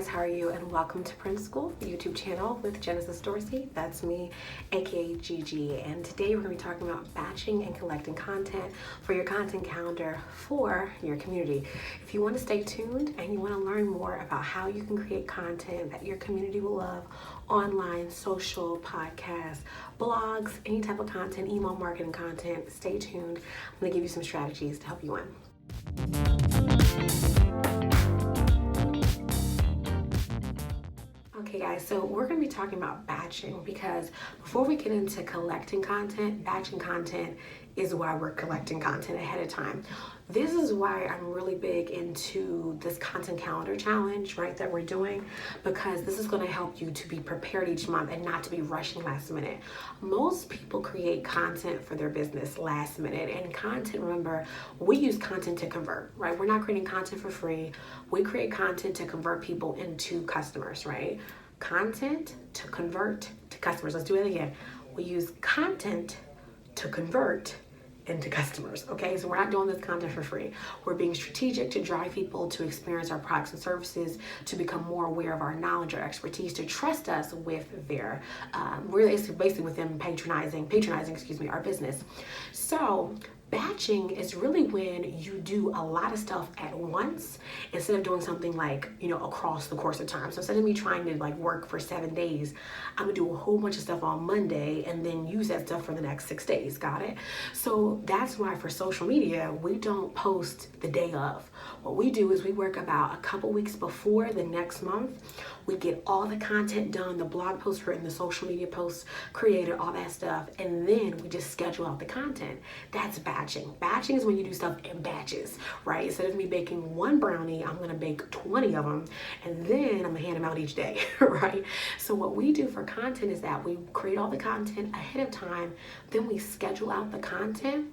guys, how are you? And welcome to Print School YouTube channel with Genesis Dorsey. That's me, aka Gigi. And today we're going to be talking about batching and collecting content for your content calendar for your community. If you want to stay tuned and you want to learn more about how you can create content that your community will love, online, social, podcasts, blogs, any type of content, email marketing content, stay tuned. I'm going to give you some strategies to help you win. Okay guys, so we're going to be talking about batching because before we get into collecting content, batching content is why we're collecting content ahead of time. This is why I'm really big into this content calendar challenge, right, that we're doing, because this is going to help you to be prepared each month and not to be rushing last minute. Most people create content for their business last minute, and content, remember, we use content to convert, right? We're not creating content for free. We create content to convert people into customers, right? Content to convert to customers. Let's do it again. We use content to convert into customers, okay? So we're not doing this content for free. We're being strategic to drive people to experience our products and services, to become more aware of our knowledge or expertise, to trust us with their, basically with them patronizing, our business. So batching is really when you do a lot of stuff at once instead of doing something like, across the course of time. So instead of me trying to work for 7 days, I'm gonna do a whole bunch of stuff on Monday and then use that stuff for the next 6 days. Got it? So that's why for social media, we don't post the day of. What we do is we work about a couple weeks before the next month. We get all the content done, the blog posts written, the social media posts created, all that stuff, and then we just schedule out the content. That's batching. Batching is when you do stuff in batches, right? Instead of me baking one brownie, I'm gonna bake 20 of them, and then I'm gonna hand them out each day, right? So what we do for content is that we create all the content ahead of time, then we schedule out the content.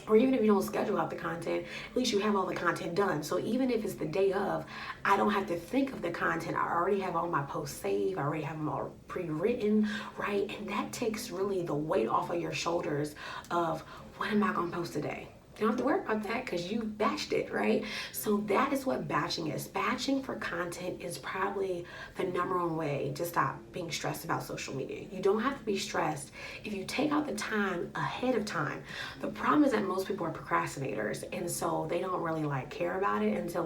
Or even if you don't schedule out the content, at least you have all the content done. So even if it's the day of, I don't have to think of the content. I already have all my posts saved. I already have them all pre-written, right? And that takes really the weight off of your shoulders of, what am I gonna post today? You don't have to worry about that because you batched it, right? So that is what batching is. Batching for content is probably the #1 way to stop being stressed about social media. You don't have to be stressed if you take out the time ahead of time. The problem is that most people are procrastinators, and so they don't really care about it until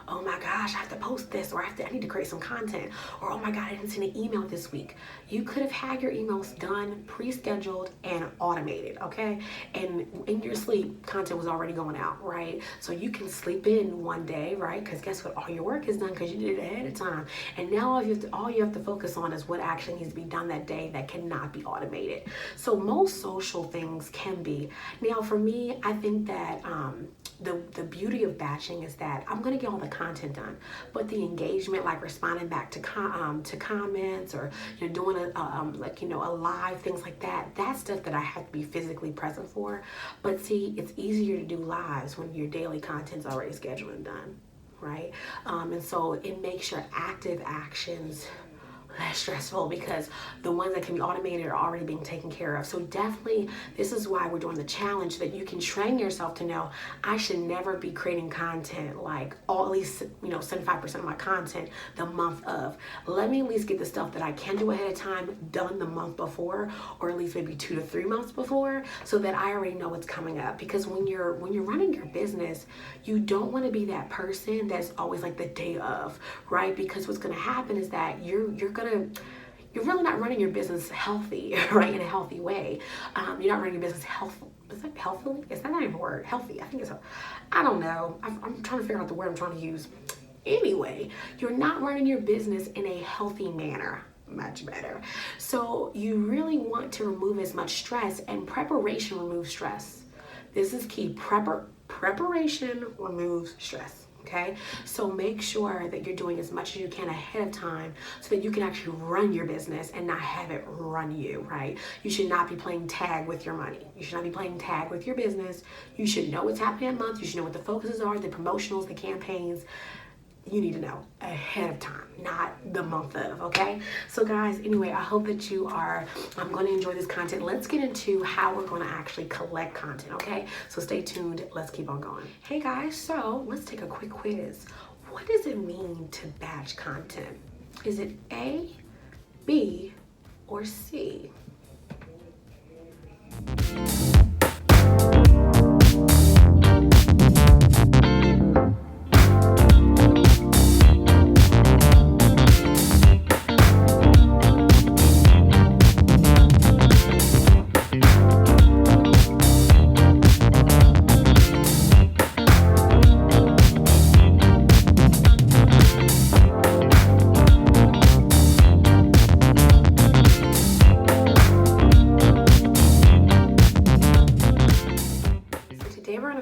oh my gosh, I have to post this, or I need to create some content, or oh my God, I didn't send an email this week. You could have had your emails done, pre-scheduled, and automated, okay? And in your sleep, content was already going out, right? So you can sleep in one day, right? Because guess what? All your work is done because you did it ahead of time. And now all you have to focus on is what actually needs to be done that day that cannot be automated. So most social things can be. Now for me, I think that the beauty of batching is that I'm going to get all the content done, but the engagement, like responding back to comments, or doing a live, things like that, that's stuff that I have to be physically present for. But see, it's easier to do lives when your daily content's already scheduled and done, right? And so it makes your active actions less stressful because the ones that can be automated are already being taken care of. So definitely, this is why we're doing the challenge, so that you can train yourself to know, I should never be creating content at least 75% of my content the month of. Let me at least get the stuff that I can do ahead of time done the month before, or at least maybe 2 to 3 months before, so that I already know what's coming up. Because when you're running your business, you don't want to be that person that's always the day of, right? Because what's going to happen is that you're really not running your business healthy, right? In a healthy way. You're not running your business healthful. Is that healthfully? Is that not even a word? Healthy. I think it's I don't know. I'm trying to figure out the word I'm trying to use. Anyway, you're not running your business in a healthy manner. Much better. So you really want to remove as much stress, and preparation removes stress. This is key. Preparation removes stress. Okay, so make sure that you're doing as much as you can ahead of time so that you can actually run your business and not have it run you, right? You should not be playing tag with your money. You should not be playing tag with your business. You should know what's happening that month. You should know what the focuses are, the promotionals, the campaigns. You need to know ahead of time, not the month of, okay? So guys, anyway, I hope that you are going to enjoy this content. Let's get into how we're going to actually collect content, okay? So stay tuned. Let's keep on going. Hey guys, so let's take a quick quiz. what does it mean to batch content? Is it A, B, or C?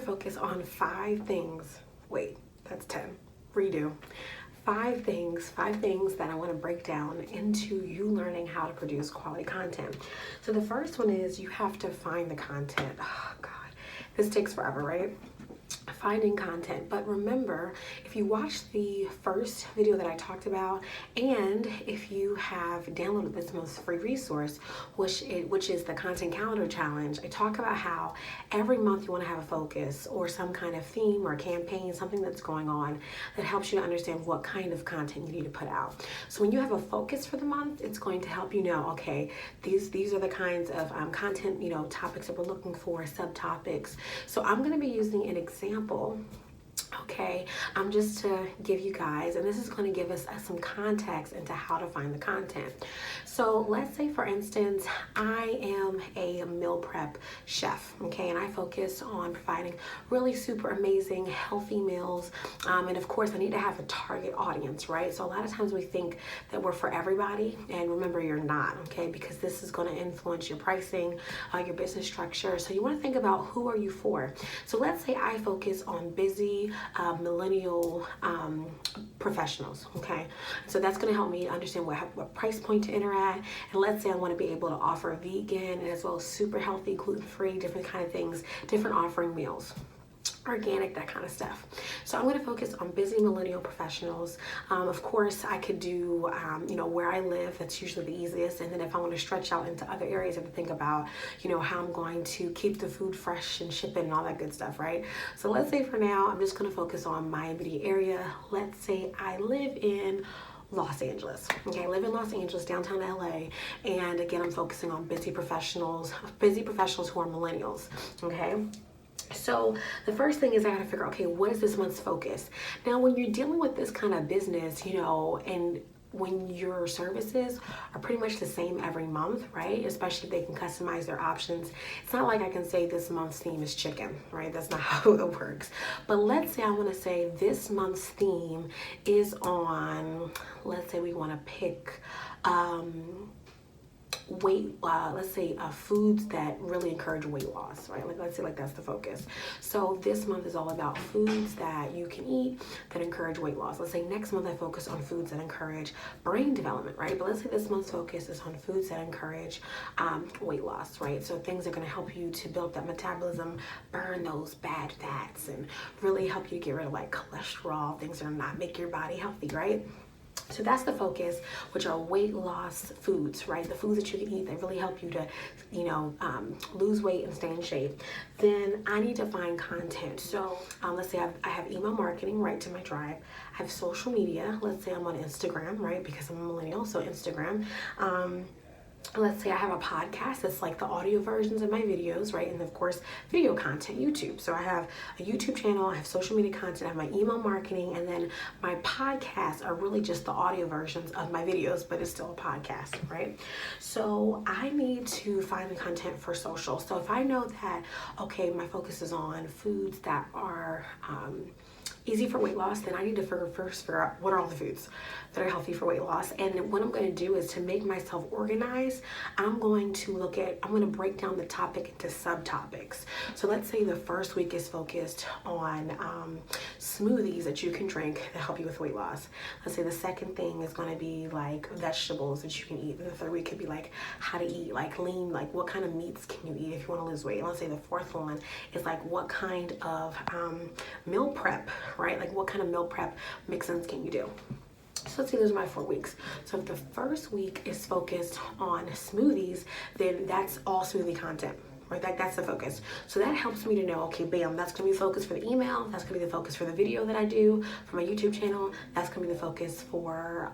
Focus on 5 things. Wait, that's 10. Redo. 5 things that I want to break down into you learning how to produce quality content. So the first one is you have to find the content. Oh God, this takes forever, right? Finding content. But remember, if you watched the first video that I talked about, and if you have downloaded this most free resource, which is the Content Calendar Challenge, I talk about how every month you want to have a focus or some kind of theme or campaign, something that's going on that helps you to understand what kind of content you need to put out. So when you have a focus for the month, it's going to help you know, okay, these are the kinds of content, topics that we're looking for, subtopics. So I'm going to be using an example. Okay, just to give you guys, and this is going to give us some context into how to find the content. So let's say, for instance, I am a meal prep chef, okay, and I focus on providing really super amazing healthy meals, and of course I need to have a target audience, right? So a lot of times we think that we're for everybody, and remember, you're not, okay, because this is going to influence your pricing, your business structure. So you want to think about, who are you for? So let's say I focus on busy millennial professionals, okay? So that's going to help me understand what price point to enter at. And let's say I want to be able to offer vegan and as well as super healthy, gluten-free, different kind of things, different offering meals, organic, that kind of stuff. So I'm going to focus on busy millennial professionals. Of course, I could do, where I live. That's usually the easiest. And then if I want to stretch out into other areas, I have to think about, how I'm going to keep the food fresh and ship it and all that good stuff, right? So let's say for now, I'm just going to focus on my immediate area. Let's say I live in Los Angeles. Okay, I live in Los Angeles, downtown LA, and again, I'm focusing on busy professionals who are millennials. Okay. So the first thing is I got to figure out, okay, what is this month's focus? Now, when you're dealing with this kind of business, and when your services are pretty much the same every month, right? Especially if they can customize their options. It's not like I can say this month's theme is chicken, right? That's not how it works. But let's say I want to say this month's theme is on, let's say we want to pick foods that really encourage weight loss, right? Let's say that's the focus. So this month is all about foods that you can eat that encourage weight loss. Let's say next month I focus on foods that encourage brain development, right? But let's say this month's focus is on foods that encourage weight loss, right? So things are going to help you to build that metabolism, burn those bad fats, and really help you get rid of cholesterol, things that are not make your body healthy, right? So that's the focus, which are weight loss foods, right? The foods that you can eat that really help you to, lose weight and stay in shape. Then I need to find content. So let's say I have email marketing, right, to my tribe. I have social media. Let's say I'm on Instagram, right, because I'm a millennial, so Instagram. Let's say I have a podcast that's like the audio versions of my videos, right? And of course, video content, YouTube. So I have a YouTube channel, I have social media content, I have my email marketing, and then my podcasts are really just the audio versions of my videos, but it's still a podcast, right? So I need to find the content for social. So if I know that, okay, my focus is on foods that are easy for weight loss, then I need to first figure out what are all the foods that are healthy for weight loss. And what I'm going to do is, to make myself organized, I'm going to break down the topic into subtopics. So let's say the first week is focused on smoothies that you can drink that help you with weight loss. Let's say the second thing is going to be vegetables that you can eat. And the third week could be how to eat lean, what kind of meats can you eat if you want to lose weight. And let's say the fourth one is what kind of meal prep, right? What kind of meal prep mix-ins can you do? So let's see, those are my 4 weeks. So if the first week is focused on smoothies, then that's all smoothie content. right? That's the focus. So that helps me to know, okay, bam, that's gonna be the focus for the email, that's gonna be the focus for the video that I do for my YouTube channel, that's gonna be the focus for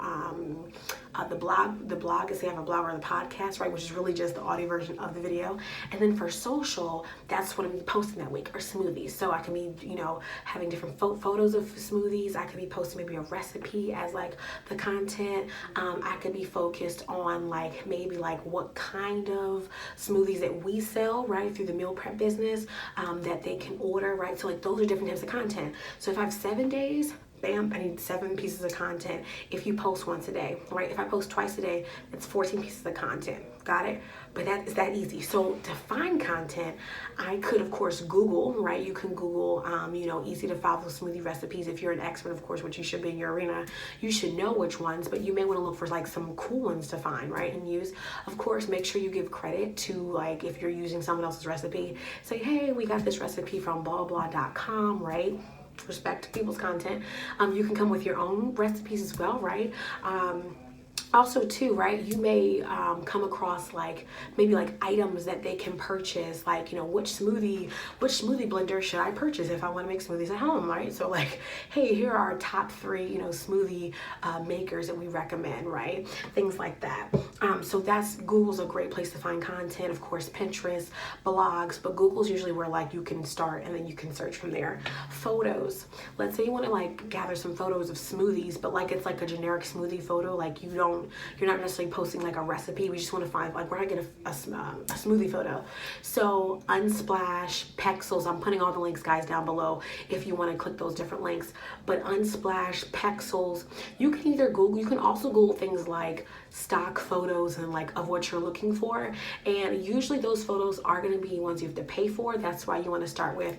the blog. The blog is they have a blog or the podcast, right, which is really just the audio version of the video. And then for social, that's what I'm posting that week, or smoothies. So I can be, you know, having different photos of smoothies. I could be posting maybe a recipe as like the content. I could be focused on like maybe like what kind of smoothies that we sell, right, through the meal prep business, that they can order, right? So like those are different types of content. So if I have 7 days, bam, I need 7 pieces of content if you post once a day, right? If I post twice a day, it's 14 pieces of content. Got it? But that is that easy. So to find content, I could, of course, Google, right? You can Google, you know, easy to follow smoothie recipes. If you're an expert, of course, which you should be in your arena, you should know which ones, but you may want to look for like some cool ones to find, right? And use, of course, make sure you give credit to, like, if you're using someone else's recipe, say, hey, we got this recipe from blah.com, right? Respect people's content. You can come with your own recipes as well, right? Also too, right, you may come across like maybe like items that they can purchase, like, you know, which smoothie blender should I purchase if I want to make smoothies at home, right? So like, hey, here are our top 3, you know, smoothie makers that we recommend, right? Things like that. So Google's a great place to find content. Of course, Pinterest, blogs, but Google's usually where like you can start and then you can search from there. Photos. Let's say you want to like gather some photos of smoothies, but like it's like a generic smoothie photo, like you're not necessarily posting like a recipe. We just want to find like where I get a smoothie photo. So Unsplash, Pexels, I'm putting all the links, guys, down below if you want to click those different links. But Unsplash, Pexels, you can either Google, you can also Google things like stock photos and like of what you're looking for. And usually those photos are going to be ones you have to pay for. That's why you want to start with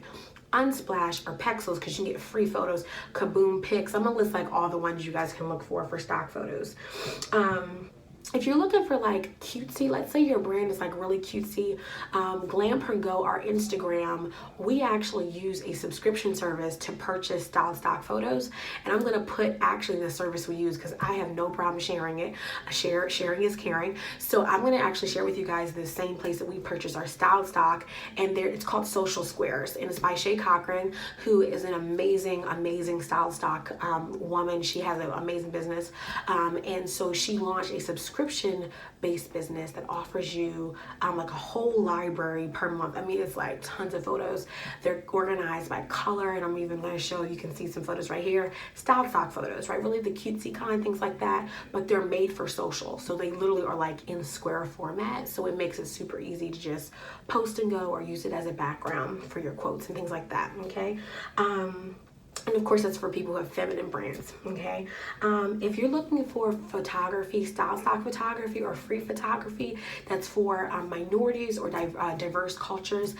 Unsplash or Pexels, because you can get free photos. Kaboom Pics. I'm gonna list like all the ones you guys can look for stock photos. If you're looking for like cutesy, let's say your brand is like really cutesy, Glam Per Go, our Instagram, we actually use a subscription service to purchase styled stock photos. And I'm gonna put actually the service we use because I have no problem sharing it. Sharing is caring. So I'm gonna actually share with you guys the same place that we purchase our styled stock, and it's called Social Squares, and it's by Shay Cochran, who is an amazing styled stock woman. She has an amazing business, and so she launched a subscription-based business that offers you like a whole library per month. I mean, it's like tons of photos. They're organized by color, and I'm even going to show, you can see some photos right here, style stock photos, right? Really the cutesy kind, things like that, but they're made for social. So they literally are like in square format. So it makes it super easy to just post and go, or use it as a background for your quotes and things like that, okay? And of course, that's for people who have feminine brands, okay? If you're looking for photography, style stock photography, or free photography, that's for minorities or diverse cultures,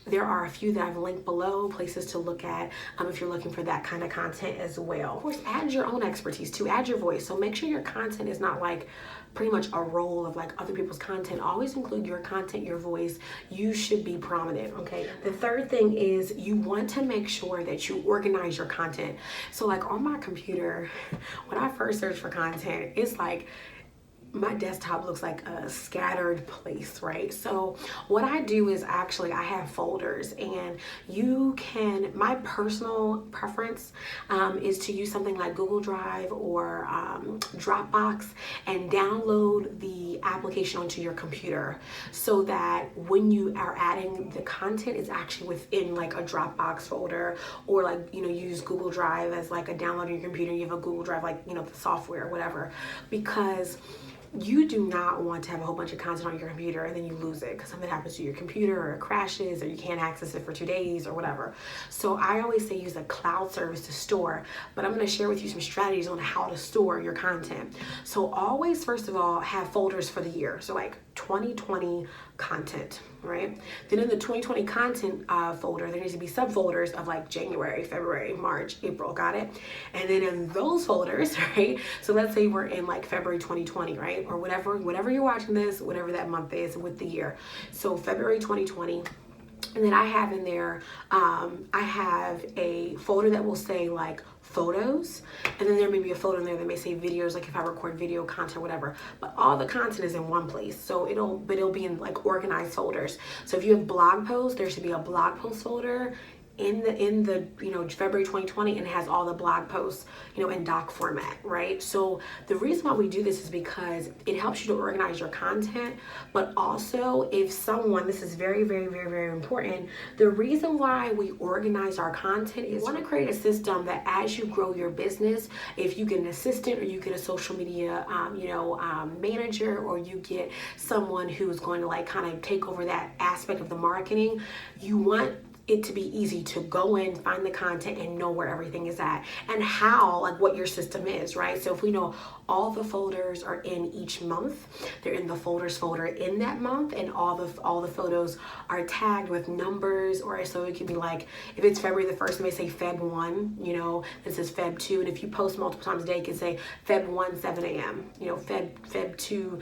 there are a few that I've linked below, places to look at if you're looking for that kind of content as well. Of course, add your own expertise too, add your voice. So make sure your content is not like pretty much a role of like other people's content. Always include your content, your voice. You should be prominent, okay? The third thing is you want to make sure that you organize your content. So like on my computer, when I first search for content, it's like my desktop looks like a scattered place, right? So what I do is actually I have folders, and you can, my personal preference is to use something like Google Drive or Dropbox and download the application onto your computer, so that when you are adding the content, it's actually within like a Dropbox folder, or like, you know, use Google Drive as like a download on your computer. You have a Google Drive, like, you know, the software or whatever, because you do not want to have a whole bunch of content on your computer and then you lose it because something happens to your computer, or it crashes, or you can't access it for 2 days or whatever. So I always say use a cloud service to store, but I'm going to share with you some strategies on how to store your content. So always, first of all, have folders for the year. So like 2020 content, right? Then in the 2020 content folder, there needs to be subfolders of like January, February, March, April, got it? And then in those folders, right? So let's say we're in like February 2020, right? Or whatever you're watching this, whatever that month is with the year. So February 2020, And then I have in there, I have a folder that will say like photos, and then there may be a folder in there that may say videos, like if I record video content, whatever. But all the content is in one place, so it'll be in like organized folders. So if you have blog posts, there should be a blog post folder in the February 2020, and it has all the blog posts in doc format, right? So the reason why we do this is because it helps you to organize your content, but also if someone, this is very, very, very, very important, the reason why we organize our content is we want to create a system that as you grow your business, if you get an assistant or you get a social media manager, or you get someone who's going to like kind of take over that aspect of the marketing, you want it to be easy to go in, find the content, and know where everything is at and how, like what your system is, right? So if we know all the folders are in each month, they're in the folders folder in that month, and all the photos are tagged with numbers, or so it could be like if it's February the 1st, it may say Feb 1, it says Feb 2, and if you post multiple times a day, it could say Feb 1 7 a.m, Feb 2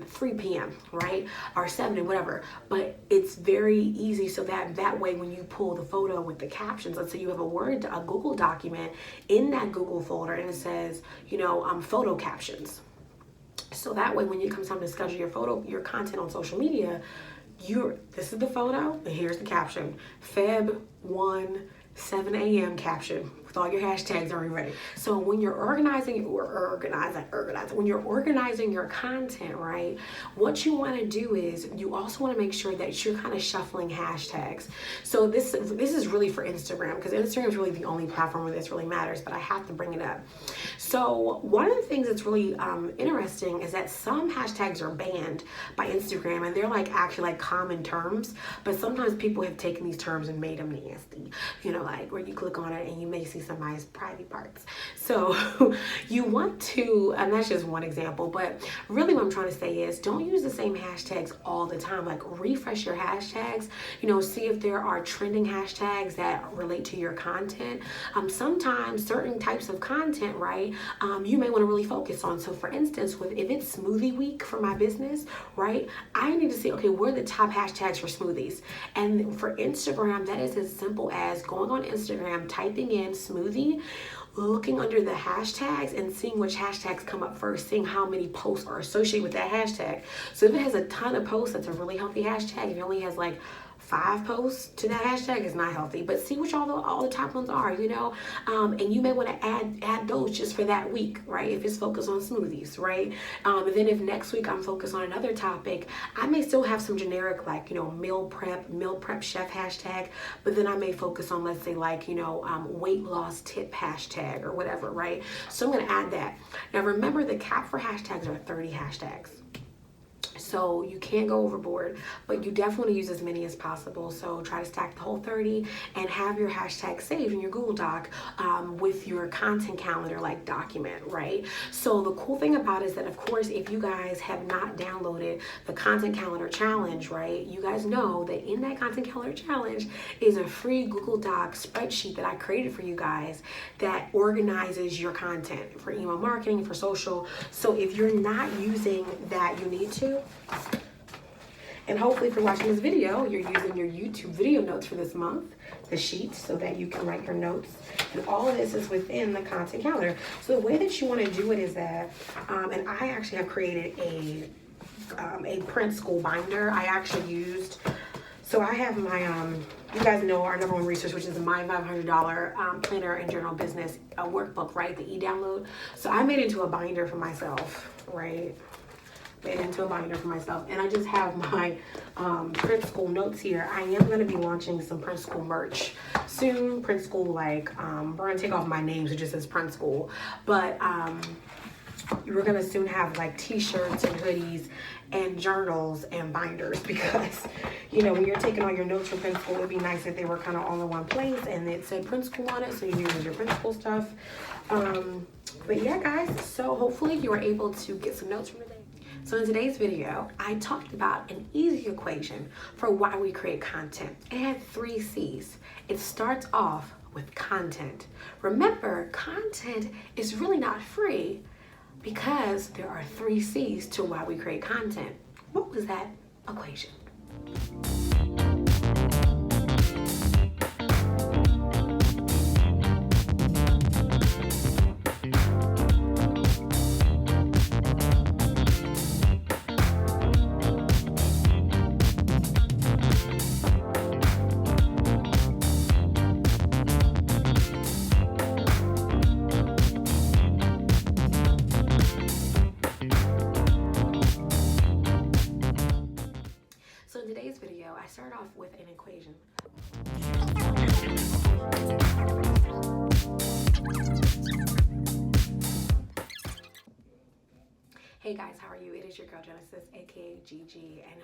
3 p.m, right, or 7 and whatever. But it's very easy, so that way when you pull the photo with the captions, let's say you have a Google document in that Google folder, and it says photo captions. So that way when it comes time to schedule your content on social media, this is the photo and here's the caption, Feb 1 7 a.m. caption with all your hashtags already ready. So when you're organizing your content, right, what you want to do is you also want to make sure that you're kind of shuffling hashtags. So this is really for Instagram, because Instagram is really the only platform where this really matters, but I have to bring it up. So one of the things that's really interesting is that some hashtags are banned by Instagram, and they're like actually like common terms, but sometimes people have taken these terms and made them nasty, like where you click on it and you may see somebody's private parts. So you want to, and that's just one example, but really what I'm trying to say is don't use the same hashtags all the time. Like refresh your hashtags, see if there are trending hashtags that relate to your content. Sometimes certain types of content, right, you may want to really focus on. So for instance, if it's smoothie week for my business, right, I need to see, okay, what are the top hashtags for smoothies? And for Instagram, that is as simple as going on Instagram, typing in smoothie, looking under the hashtags and seeing which hashtags come up first, seeing how many posts are associated with that hashtag. So if it has a ton of posts, that's a really healthy hashtag. If it only has like 5 posts to that hashtag, is not healthy. But see which all the top ones are, and you may want to add those just for that week, right? If it's focused on smoothies, right? And then if next week I'm focused on another topic, I may still have some generic like meal prep chef hashtag, but then I may focus on, let's say, like weight loss tip hashtag or whatever, right? So I'm going to add that. Now remember, the cap for hashtags are 30 hashtags. So you can't go overboard, but you definitely use as many as possible. So try to stack the whole 30 and have your hashtag saved in your Google Doc with your content calendar like document, right? So the cool thing about it is that, of course, if you guys have not downloaded the content calendar challenge, right, you guys know that in that content calendar challenge is a free Google Doc spreadsheet that I created for you guys that organizes your content for email marketing, for social. So if you're not using that, you need to. And hopefully if you're watching this video, you're using your YouTube video notes for this month, the sheet, so that you can write your notes. And all of this is within the content calendar. So the way that you want to do it is that, and I actually have created a print school binder. I actually used, so I have my, you guys know our number one resource, which is my $500 planner and journal business workbook, right? The e-download. So I made it into a binder for myself, right? Into a binder for myself, and I just have my print school notes here. I am going to be launching some print school merch soon. Print school, like we're going to take off my name, so it just says print school, but we're going to soon have like t-shirts and hoodies and journals and binders, because when you're taking all your notes from print school, it'd be nice if they were kind of all in one place and it said print school on it, so you can use your print school stuff. But yeah, guys, so hopefully you were able to get some notes from the day. So in today's video, I talked about an easy equation for why we create content. It had 3 C's. It starts off with content. Remember, content is really not free because there are 3 C's to why we create content. What was that equation? start off with an equation. Hey guys, how are you? It is your girl Genesis, aka Gigi, and